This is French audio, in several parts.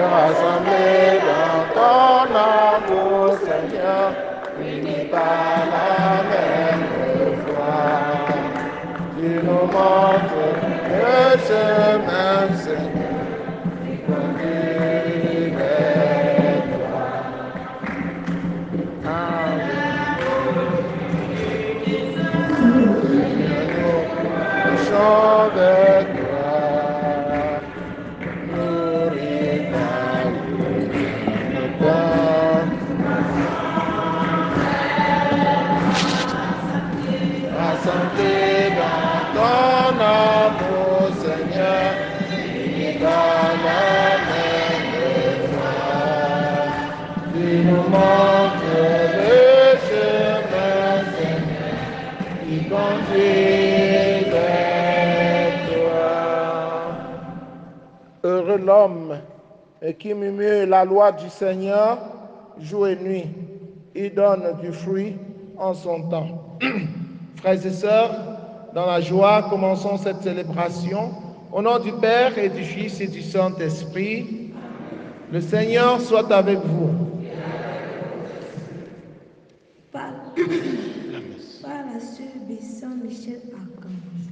rassemblés dans ton amour, Seigneur, unis par la même foi. Tu nous montres le chemin, Seigneur, qui conduit vers toi. Nous chantons vers toi. Nourris par le pain. Rassemblés dans ton amour, Seigneur, unis par la même foi. Tu nous montres le chemin, Seigneur, qui conduit vers toi. Heureux l'homme qui murmure la loi du Seigneur jour et nuit. Il donne du fruit en son temps. Frères et sœurs, dans la joie, commençons cette célébration. Au nom du Père et du Fils et du Saint-Esprit, le Seigneur soit avec vous. Par la sœur de Saint-Michel Archange,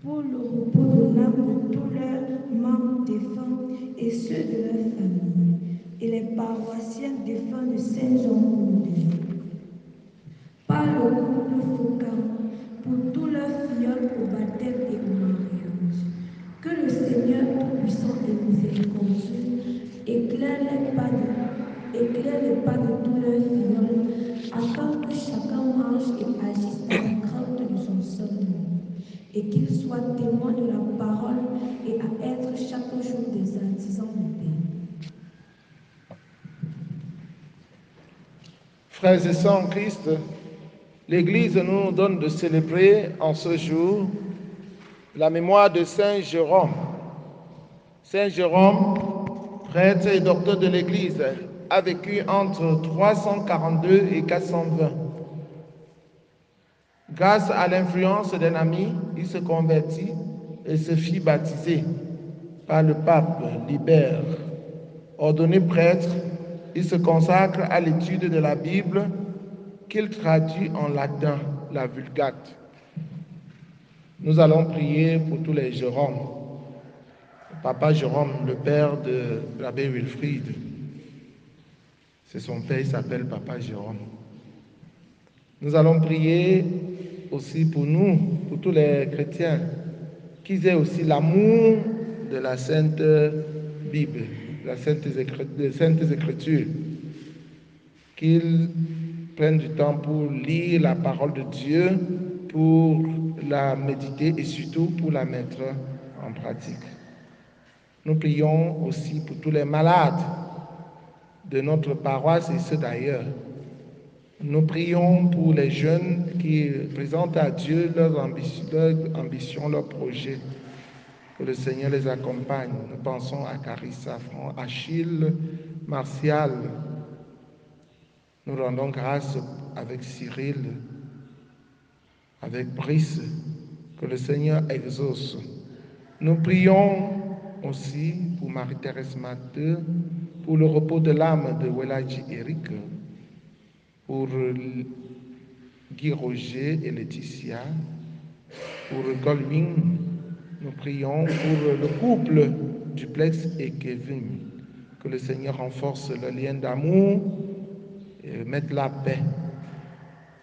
pour le repos de l'âme de tous leurs membres défunts et ceux de leur famille, et les paroissiens défunts de Saint-Jean-Baptiste. Par le couple Foucault, pour tous leurs filleuls au baptême et au mariage. Que le Seigneur Tout-Puissant et Miséricordieux éclaire les pas de tous leurs filleuls, afin que chacun marche et agisse dans la crainte de son seul nom, et qu'il soit témoin de la parole et à être chaque jour des artisans de paix. Frères et sœurs en Christ, l'Église nous donne de célébrer en ce jour la mémoire de Saint Jérôme. Saint Jérôme, prêtre et docteur de l'Église, a vécu entre 342 et 420. Grâce à l'influence d'un ami, il se convertit et se fit baptiser par le pape Libère. Ordonné prêtre, il se consacre à l'étude de la Bible qu'il traduit en latin, la Vulgate. Nous allons prier pour tous les Jérômes. Papa Jérôme, le père de l'abbé Wilfrid, c'est son père, il s'appelle Papa Jérôme. Nous allons prier aussi pour nous, pour tous les chrétiens, qu'ils aient aussi l'amour de la Sainte Bible, des Saintes Écritures, qu'ils prennent du temps pour lire la parole de Dieu, pour la méditer et surtout pour la mettre en pratique. Nous prions aussi pour tous les malades de notre paroisse et ceux d'ailleurs. Nous prions pour les jeunes qui présentent à Dieu leurs ambitions, leurs projets. Que le Seigneur les accompagne. Nous pensons à Carissa, Achille, Martial. Nous rendons grâce avec Cyril, avec Brice, que le Seigneur exauce. Nous prions aussi pour Marie-Thérèse Matteux, pour le repos de l'âme de Welaji Eric, pour Guy Roger et Laetitia, pour Goldwyn. Nous prions pour le couple Duplex et Kevin, que le Seigneur renforce le lien d'amour et mette la paix.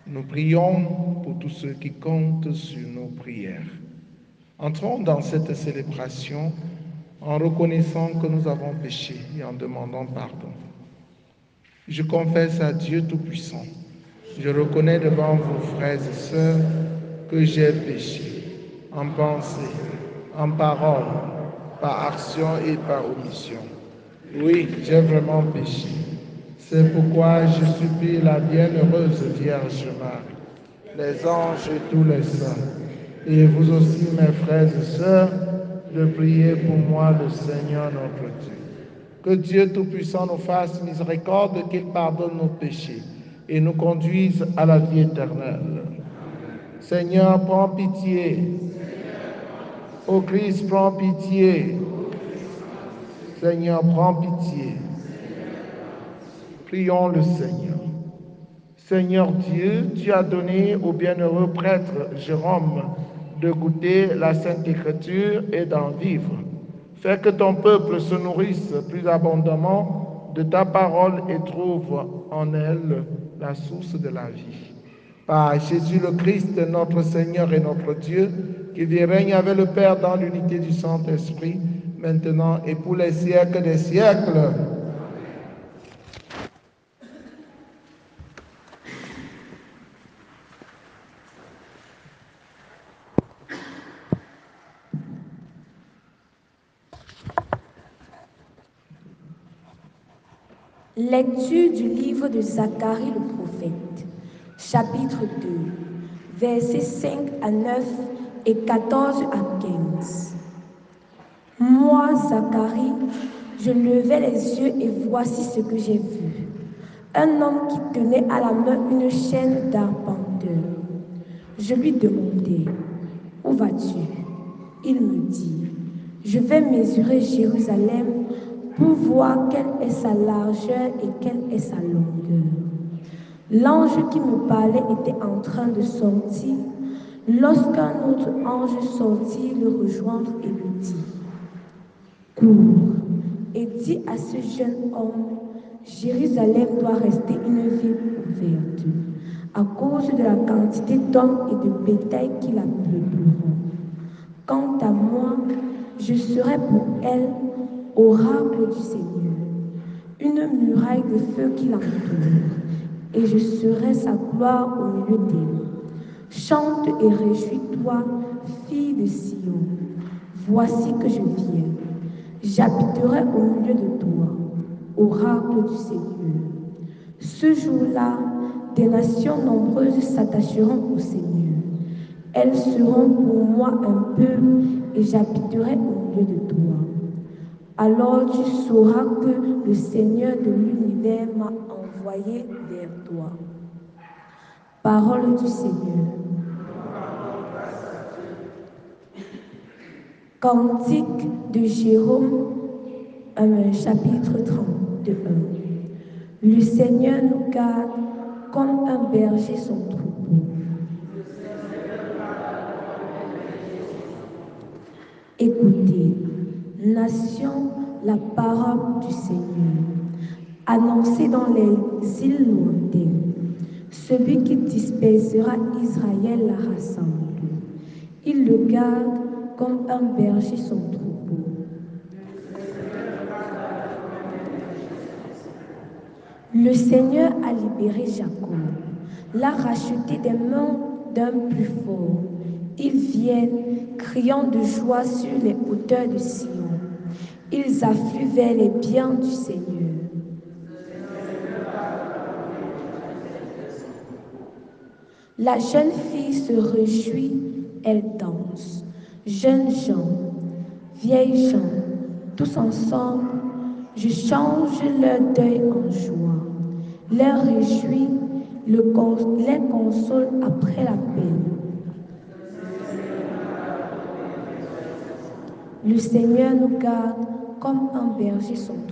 Nous prions pour tous ceux qui comptent sur nos prières. Entrons dans cette célébration en reconnaissant que nous avons péché et en demandant pardon. Je confesse à Dieu Tout-Puissant. Je reconnais devant vous, frères et sœurs, que j'ai péché en pensée, en parole, par action et par omission. Oui, j'ai vraiment péché. C'est pourquoi je supplie la bienheureuse Vierge Marie, les anges et tous les saints, et vous aussi, mes frères et sœurs, de prier pour moi le Seigneur notre Dieu. Que Dieu Tout-Puissant nous fasse miséricorde, qu'il pardonne nos péchés et nous conduise à la vie éternelle. Seigneur, prends pitié. Ô Christ, prends pitié. Seigneur, prends pitié. Prions le Seigneur. Seigneur Dieu, tu as donné au bienheureux prêtre Jérôme de goûter la Sainte Écriture et d'en vivre. Fais que ton peuple se nourrisse plus abondamment de ta parole et trouve en elle la source de la vie. Par Jésus le Christ, notre Seigneur et notre Dieu, qui vit et règne avec le Père dans l'unité du Saint-Esprit, maintenant et pour les siècles des siècles. Lecture du livre de Zacharie le prophète, chapitre 2, versets 5 à 9 et 14 à 15. Moi, Zacharie, je levai les yeux et voici ce que j'ai vu. Un homme qui tenait à la main une chaîne d'arpenteur. Je lui demandai, où vas-tu? Il me dit, je vais mesurer Jérusalem pour voir quelle est sa largeur et quelle est sa longueur. L'ange qui me parlait était en train de sortir lorsqu'un autre ange sortit le rejoindre et lui dit, cours et dis à ce jeune homme, Jérusalem doit rester une ville ouverte à cause de la quantité d'hommes et de bétail qui la peupleront. Quant à moi, je serai pour elle oracle du Seigneur, une muraille de feu qui l'entoure, et je serai sa gloire au milieu d'elle. Chante et réjouis-toi, fille de Sion, voici que je viens. J'habiterai au milieu de toi, oracle du Seigneur. Ce jour-là, des nations nombreuses s'attacheront au Seigneur. Elles seront pour moi un peuple et j'habiterai au milieu de toi. Alors tu sauras que le Seigneur de l'univers m'a envoyé vers toi. Parole du Seigneur. Cantique de Jérôme, chapitre 31. Le Seigneur nous garde comme un berger son troupeau. Écoutez, nation, la parole du Seigneur, annoncée dans les îles lointaines. Celui qui dispersera Israël la rassemble. Il le garde comme un berger son troupeau. Le Seigneur a libéré Jacob, l'a racheté des mains d'un plus fort. Ils viennent, criant de joie sur les hauteurs de Sion. Ils affluent vers les biens du Seigneur. La jeune fille se réjouit, elle danse. Jeunes gens, vieilles gens, tous ensemble, je change leur deuil en joie. Leur réjouis, les console après la peine. Le Seigneur nous garde comme un berger son troupeau.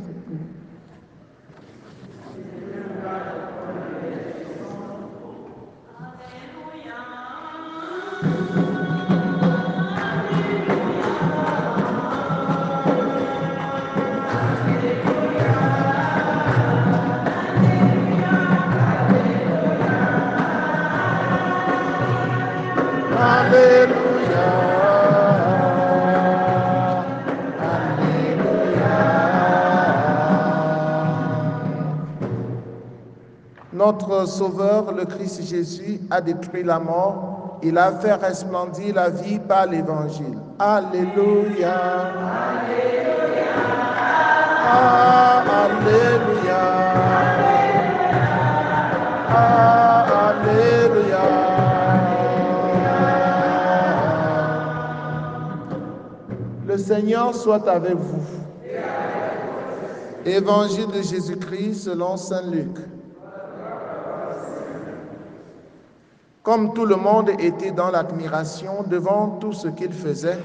Notre Sauveur, le Christ Jésus, a détruit la mort. Il a fait resplendir la vie par l'Évangile. Alléluia. Alléluia. Alléluia. Alléluia. Le Seigneur soit avec vous. Évangile de Jésus-Christ selon saint Luc. Comme tout le monde était dans l'admiration devant tout ce qu'il faisait,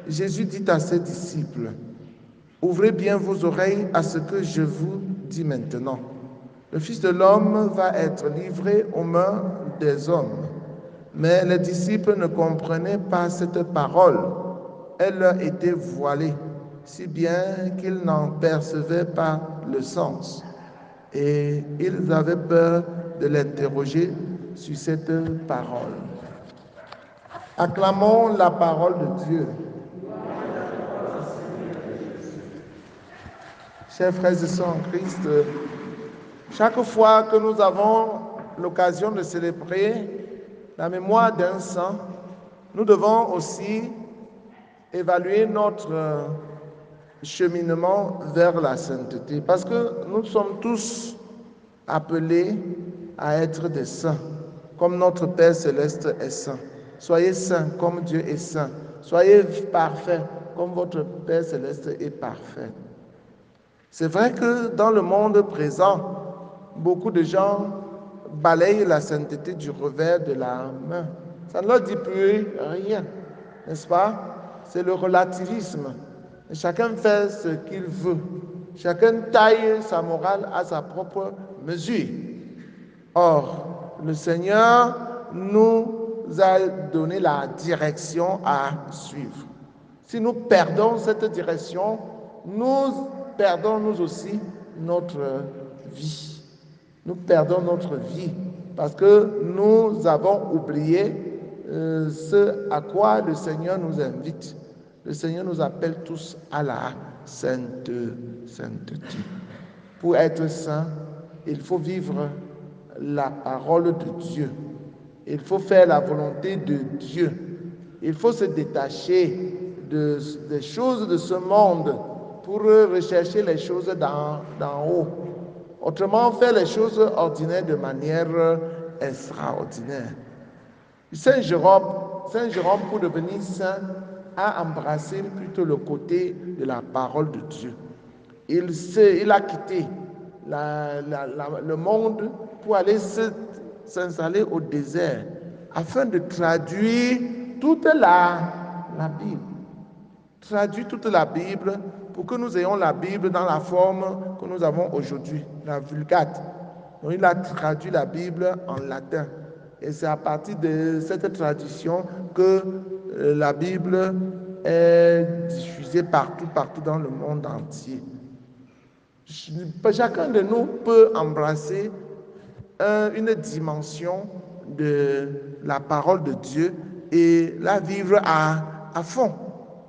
Jésus dit à ses disciples, « ouvrez bien vos oreilles à ce que je vous dis maintenant. Le Fils de l'homme va être livré aux mains des hommes. Mais les disciples ne comprenaient pas cette parole. Elle leur était voilée, si bien qu'ils n'en percevaient pas le sens. Et ils avaient peur de l'interroger sur cette parole. Acclamons la parole de Dieu. Chers frères et sœurs en Christ, chaque fois que nous avons l'occasion de célébrer la mémoire d'un saint, nous devons aussi évaluer notre cheminement vers la sainteté, parce que nous sommes tous appelés à être des saints, comme notre Père céleste est saint. Soyez saints comme Dieu est saint. Soyez parfaits comme votre Père céleste est parfait. C'est vrai que dans le monde présent, beaucoup de gens balayent la sainteté du revers de la main. Ça ne leur dit plus rien, n'est-ce pas? C'est le relativisme. Chacun fait ce qu'il veut. Chacun taille sa morale à sa propre mesure. Or, le Seigneur nous a donné la direction à suivre. Si nous perdons cette direction, nous perdons nous aussi notre vie. Nous perdons notre vie parce que nous avons oublié ce à quoi le Seigneur nous invite. Le Seigneur nous appelle tous à la sainteté. Pour être saint, il faut vivre la parole de Dieu. Il faut faire la volonté de Dieu. Il faut se détacher des choses de ce monde pour rechercher les choses d'en haut. Autrement, faire les choses ordinaires de manière extraordinaire. Saint Jérôme, pour devenir saint, a embrassé plutôt le côté de la parole de Dieu. Il a quitté le monde pour aller s'installer au désert afin de traduire toute la Bible. Traduire toute la Bible pour que nous ayons la Bible dans la forme que nous avons aujourd'hui, la Vulgate. Donc, il a traduit la Bible en latin. Et c'est à partir de cette tradition que la Bible est diffusée partout dans le monde entier. Chacun de nous peut embrasser une dimension de la parole de Dieu et la vivre à fond.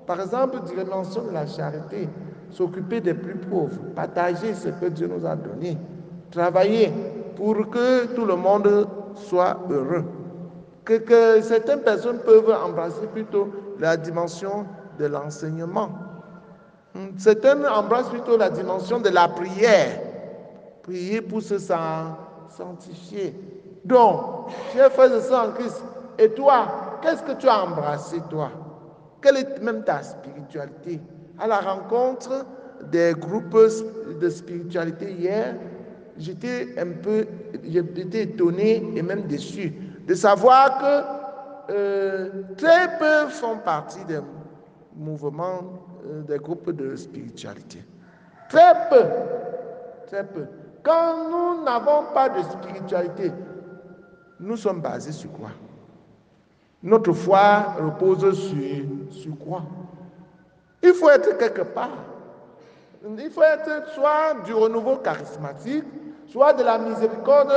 Par exemple, dimension de la charité, s'occuper des plus pauvres, partager ce que Dieu nous a donné, travailler pour que tout le monde soit heureux. Que certaines personnes peuvent embrasser plutôt la dimension de l'enseignement. Certaines embrassent plutôt la dimension de la prière. Prier pour se sanctifier. Donc, chers frères et sœurs en Christ, et toi, qu'est-ce que tu as embrassé, toi? Quelle est même ta spiritualité? À la rencontre des groupes de spiritualité hier, j'étais étonné et même déçu de savoir que très peu font partie des mouvements, des groupes de spiritualité. Très peu. Très peu. Quand nous n'avons pas de spiritualité, nous sommes basés sur quoi? Notre foi repose sur quoi? Il faut être quelque part. Il faut être soit du renouveau charismatique, soit de la miséricorde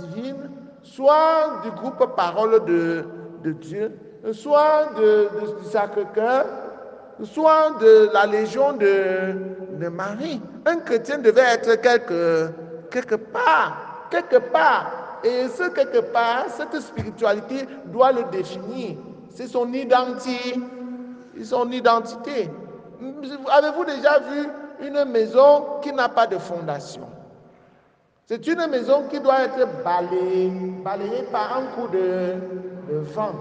divine, soit du groupe Parole de Dieu, soit du Sacré-Cœur, soit de la Légion de Marie. Un chrétien devait être quelque part. Et ce quelque part, cette spiritualité doit le définir. C'est son identité. Avez-vous déjà vu une maison qui n'a pas de fondation? C'est une maison qui doit être balayée par un coup de vent.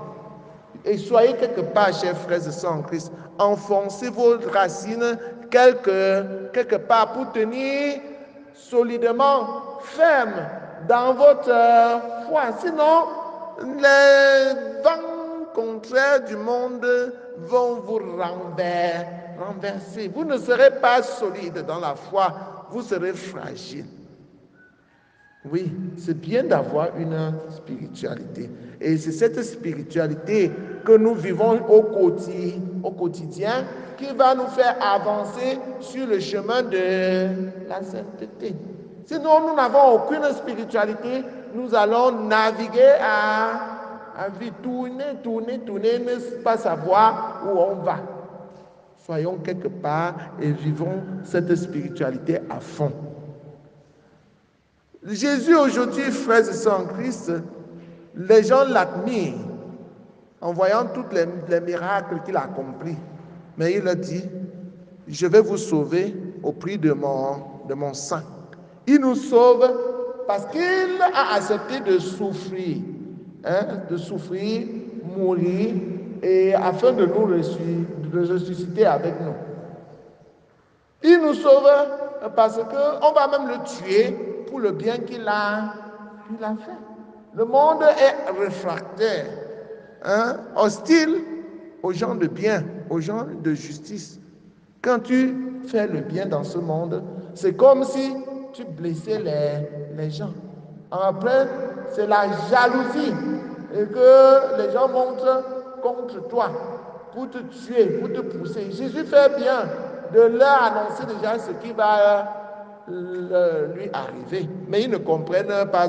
Et soyez quelque part, chers frères et sœurs en Christ, enfoncez vos racines quelque part pour tenir solidement, ferme dans votre foi. Sinon, les vents contraires du monde vont vous renverser. Vous ne serez pas solide dans la foi, vous serez fragile. Oui, c'est bien d'avoir une spiritualité. Et c'est cette spiritualité que nous vivons au quotidien qui va nous faire avancer sur le chemin de la sainteté. Sinon, nous n'avons aucune spiritualité, nous allons naviguer à vite, tourner, ne pas savoir où on va. Soyons quelque part et vivons cette spiritualité à fond. Jésus aujourd'hui, frères et sœurs en Christ, les gens l'admirent en voyant tous les miracles qu'il a accomplis. Mais il a dit, je vais vous sauver au prix de mon sang. Il nous sauve parce qu'il a accepté de souffrir, mourir, et afin de nous ressusciter avec nous. Il nous sauve parce qu'on va même le tuer pour le bien qu'il a fait. Le monde est réfractaire, hostile aux gens de bien, aux gens de justice. Quand tu fais le bien dans ce monde, c'est comme si tu blessais les gens. Après, c'est la jalousie et que les gens montrent contre toi pour te tuer, pour te pousser. Jésus fait bien de leur annoncer déjà ce qui va lui arriver. Mais ils ne comprennent pas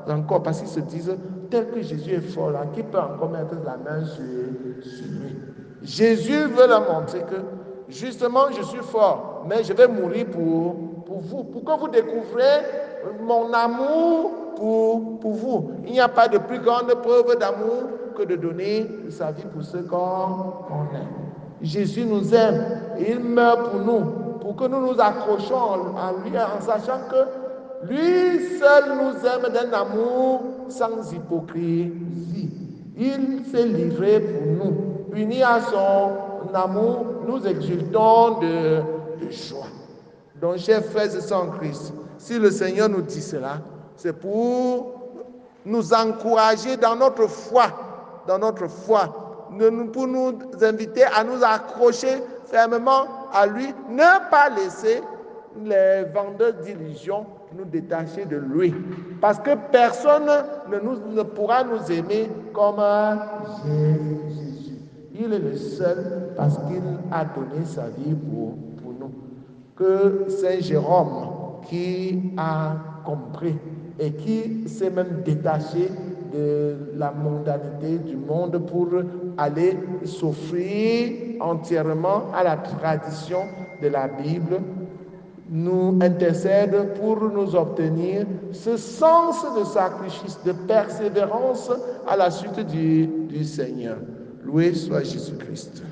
encore parce qu'ils se disent, tel que Jésus est fort là, qui peut encore mettre la main sur lui? Jésus veut leur montrer que justement je suis fort, mais je vais mourir pour vous, pour que vous découvrez mon amour pour vous. Il n'y a pas de plus grande preuve d'amour que de donner sa vie pour ceux qu'on aime. Jésus nous aime, il meurt pour nous, pour que nous nous accrochions à lui en sachant que lui seul nous aime d'un amour sans hypocrisie. Il s'est livré pour nous. Unis à son amour, nous exultons de joie. Donc, chers frères et sœurs en Christ, si le Seigneur nous dit cela, c'est pour nous encourager dans notre foi, pour nous inviter à nous accrocher fermement à lui, ne pas laisser les vendeurs d'illusions nous détacher de lui. Parce que personne ne pourra nous aimer comme Jésus. Il est le seul parce qu'il a donné sa vie pour nous. Que Saint Jérôme, qui a compris et qui s'est même détaché de la mondanité du monde pour aller s'offrir entièrement à la tradition de la Bible, nous intercède pour nous obtenir ce sens de sacrifice, de persévérance à la suite du Seigneur. Loué soit Jésus-Christ.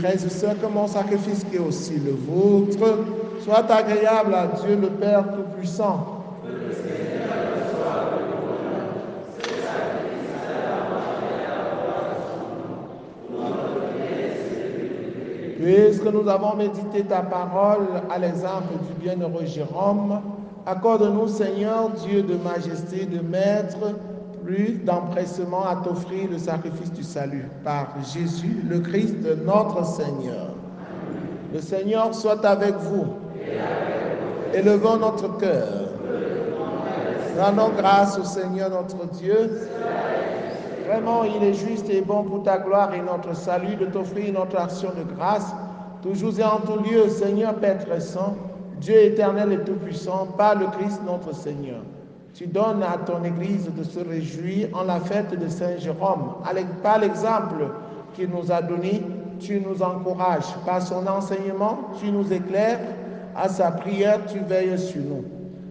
frères et sœurs, que mon sacrifice qui est aussi le vôtre soit agréable à Dieu le Père Tout-Puissant. Puisque nous avons médité ta parole à l'exemple du bienheureux Jérôme, accorde-nous, Seigneur, Dieu de majesté, de maître, plus d'empressement à t'offrir le sacrifice du salut par Jésus, le Christ, notre Seigneur. Le Seigneur soit avec vous. Élevons notre cœur. Rendons grâce au Seigneur notre Dieu. Vraiment, il est juste et bon pour ta gloire et notre salut de t'offrir notre action de grâce, toujours et en tout lieu, Seigneur Père très saint, Dieu éternel et tout-puissant, par le Christ notre Seigneur. Tu donnes à ton Église de se réjouir en la fête de Saint Jérôme. Par l'exemple qu'il nous a donné, tu nous encourages. Par son enseignement, tu nous éclaires. À sa prière, tu veilles sur nous.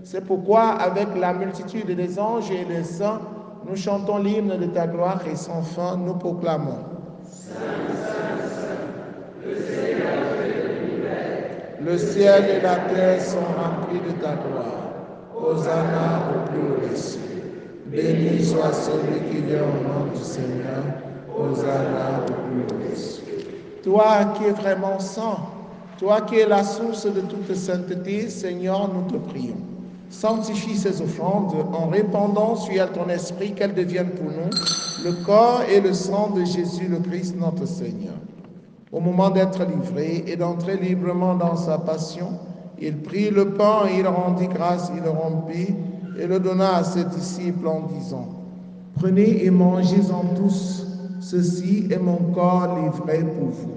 C'est pourquoi, avec la multitude des anges et des saints, nous chantons l'hymne de ta gloire et sans fin, nous proclamons. Saint, Saint, Saint, le Seigneur Dieu de l'univers. Le ciel et la terre sont remplis de ta gloire. Hosanna au plus haut des cieux. Béni soit celui qui vient au nom du Seigneur. Hosanna au plus haut des cieux. Toi qui es vraiment saint, toi qui es la source de toute sainteté, Seigneur, nous te prions. Sanctifie ces offrandes en répandant sur elles ton esprit, qu'elles deviennent pour nous le corps et le sang de Jésus le Christ notre Seigneur. Au moment d'être livré et d'entrer librement dans sa passion, il prit le pain, il rendit grâce, il le rompit et le donna à ses disciples en disant: Prenez et mangez-en tous, ceci est mon corps livré pour vous.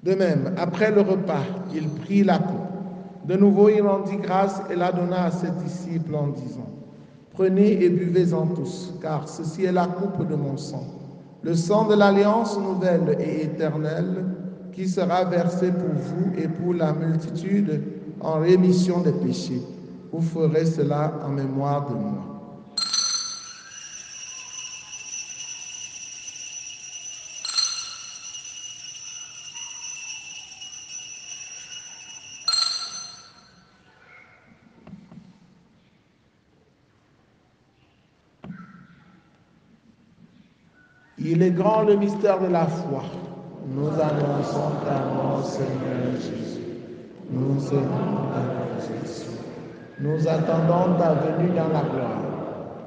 De même, après le repas, il prit la coupe. De nouveau, il rendit grâce et la donna à ses disciples en disant: Prenez et buvez-en tous, car ceci est la coupe de mon sang, le sang de l'alliance nouvelle et éternelle, qui sera versé pour vous et pour la multitude en rémission des péchés. Vous ferez cela en mémoire de moi. Il est grand le mystère de la foi. Nous annonçons ta mort, Seigneur Jésus. Nous aimons ta résurrection. Nous attendons ta venue dans la gloire.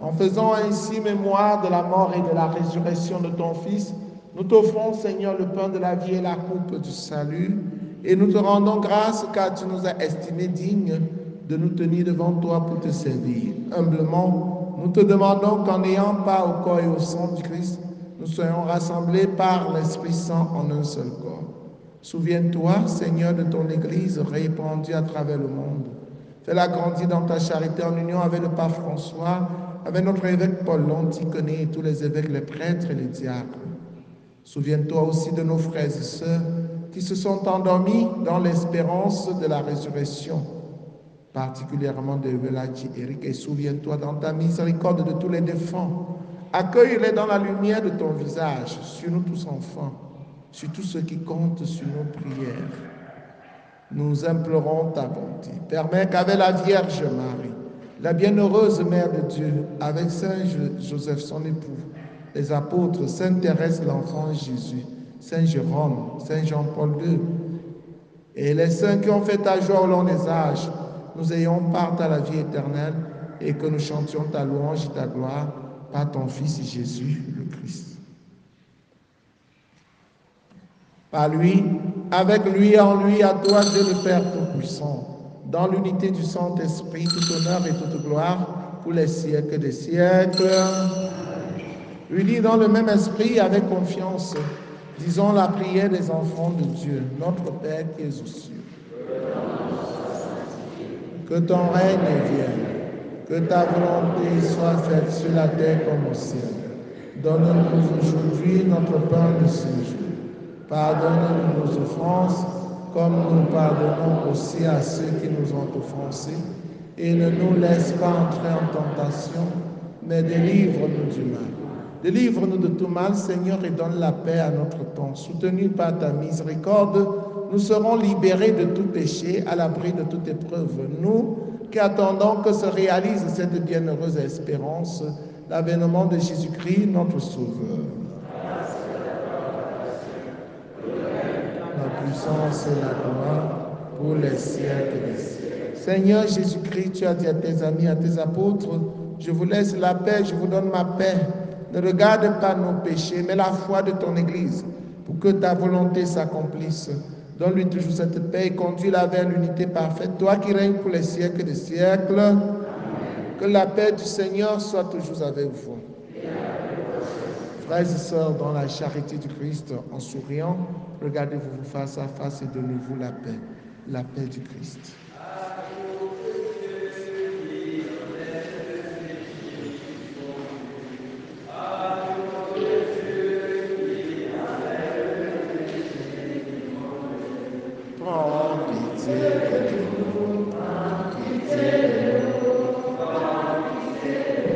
En faisant ainsi mémoire de la mort et de la résurrection de ton Fils, nous t'offrons, Seigneur, le pain de la vie et la coupe du salut, et nous te rendons grâce car tu nous as estimés dignes de nous tenir devant toi pour te servir. Humblement, nous te demandons qu'en n'ayant pas au corps et au sang du Christ, nous soyons rassemblés par l'Esprit Saint en un seul corps. Souviens-toi, Seigneur, de ton Église répandue à travers le monde. Fais-la grandir dans ta charité en union avec le pape François, avec notre évêque Paul l'Anticoné et tous les évêques, les prêtres et les diacres. Souviens-toi aussi de nos frères et sœurs qui se sont endormis dans l'espérance de la résurrection, particulièrement de Welaji Eric, et souviens-toi dans ta miséricorde de tous les défunts. Accueille-les dans la lumière de ton visage, sur nous tous enfants, sur tous ceux qui comptent sur nos prières. Nous implorons ta bonté. Permets qu'avec la Vierge Marie, la bienheureuse Mère de Dieu, avec Saint Joseph, son époux, les apôtres, Sainte Thérèse, l'enfant Jésus, Saint Jérôme, Saint Jean-Paul II, et les saints qui ont fait ta joie au long des âges, nous ayons part à la vie éternelle et que nous chantions ta louange et ta gloire par ton Fils Jésus le Christ. Par lui, avec lui, en lui, à toi, Dieu le Père Tout-Puissant, dans l'unité du Saint-Esprit, tout honneur et toute gloire pour les siècles des siècles. Unis dans le même esprit, avec confiance, disons la prière des enfants de Dieu, notre Père qui es aux cieux. Que ton règne vienne, que ta volonté soit faite sur la terre comme au ciel. Donne-nous aujourd'hui notre pain de ce jour. Pardonne-nous nos offenses, comme nous pardonnons aussi à ceux qui nous ont offensés. Et ne nous laisse pas entrer en tentation, mais délivre-nous du mal. Délivre-nous de tout mal, Seigneur, et donne la paix à notre temps. Soutenus par ta miséricorde, nous serons libérés de tout péché, à l'abri de toute épreuve. Nous qui attendons que se réalise cette bienheureuse espérance, l'avènement de Jésus-Christ, notre Sauveur. La puissance et la gloire pour les siècles des siècles. Seigneur Jésus-Christ, tu as dit à tes amis, à tes apôtres, je vous laisse la paix, je vous donne ma paix. Ne regarde pas nos péchés, mais la foi de ton Église, pour que ta volonté s'accomplisse. Donne-lui toujours cette paix et conduis-la vers l'unité parfaite, toi qui règnes pour les siècles des siècles. Amen. Que la paix du Seigneur soit toujours avec vous. Frères et sœurs, dans la charité du Christ, en souriant, regardez-vous face à face et donnez-vous la paix du Christ. Prends pitié de nous, prends pitié de nous, prends pitié de nous, prends pitié de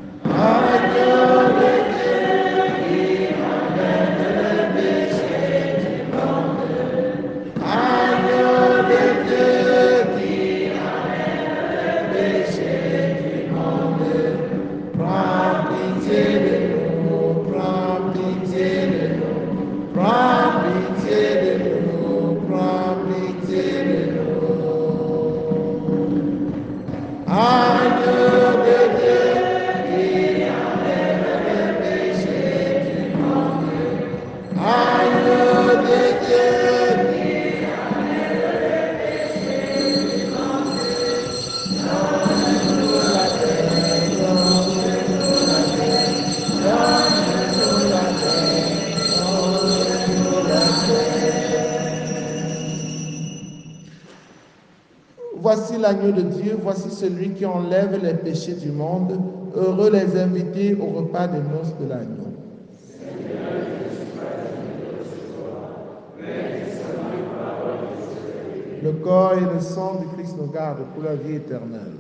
nous. Agneau de Dieu qui enlève le péché du monde, agneau de Dieu qui enlève le péché du monde, prends pitié de nous, prends pitié de nous, prends pitié de nous, prends pitié de nous. Agneau de Dieu qui enlève le péché du monde, agneau de Dieu qui enlève le péché du monde, donne-nous la paix, donne-nous la paix, donne-nous la paix, donne-nous la paix. Voici l'agneau de Dieu, voici celui qui enlève les péchés du monde. Heureux les invités au repas des noces de l'agneau. Le corps et le sang du Christ nous gardent pour la vie éternelle.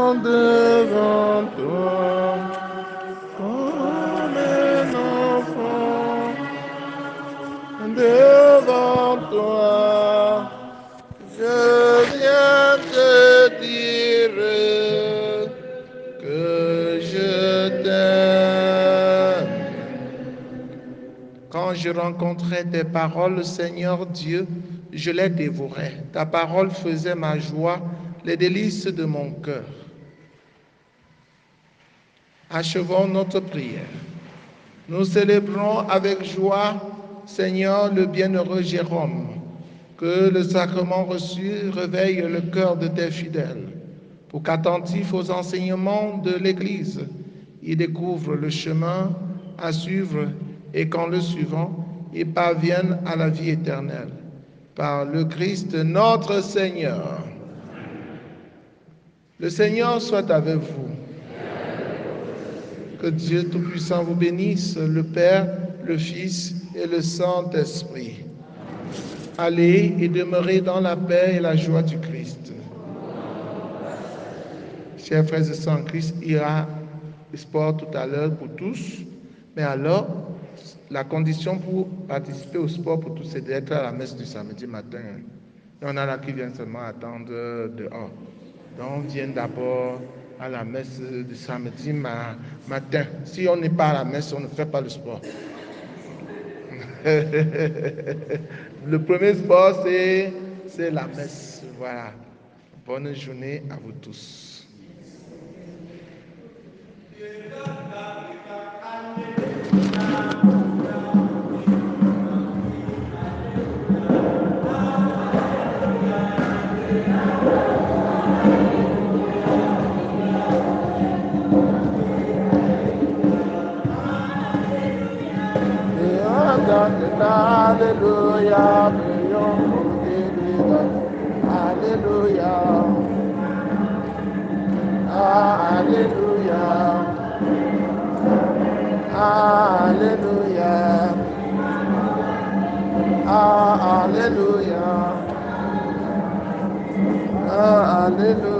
présents devant toi, comme un enfant devant toi. Je viens te dire que je t'aime. Quand je rencontrais tes paroles, Seigneur Dieu, je les dévorais. Ta parole faisait ma joie, les délices de mon cœur. Achevons notre prière. Nous célébrons avec joie, Seigneur, le bienheureux Jérôme, que le sacrement reçu réveille le cœur de tes fidèles, pour qu'attentifs aux enseignements de l'Église, ils découvrent le chemin à suivre et qu'en le suivant, ils parviennent à la vie éternelle. Par le Christ notre Seigneur. Le Seigneur soit avec vous. Que Dieu Tout-Puissant vous bénisse, le Père, le Fils et le Saint-Esprit. Allez et demeurez dans la paix et la joie du Christ. Chers frères et sœurs en Christ, il y aura le sport tout à l'heure pour tous. Mais alors, la condition pour participer au sport pour tous, c'est d'être à la messe du samedi matin. Il y en a là qui viennent seulement attendre dehors. Donc, on vient d'abord à la messe du samedi matin. Si on n'est pas à la messe, on ne fait pas le sport. Le premier sport, c'est la messe. Voilà. Bonne journée à vous tous. Alléluia, Alléluia, Alléluia, Alléluia, Alléluia, Alléluia.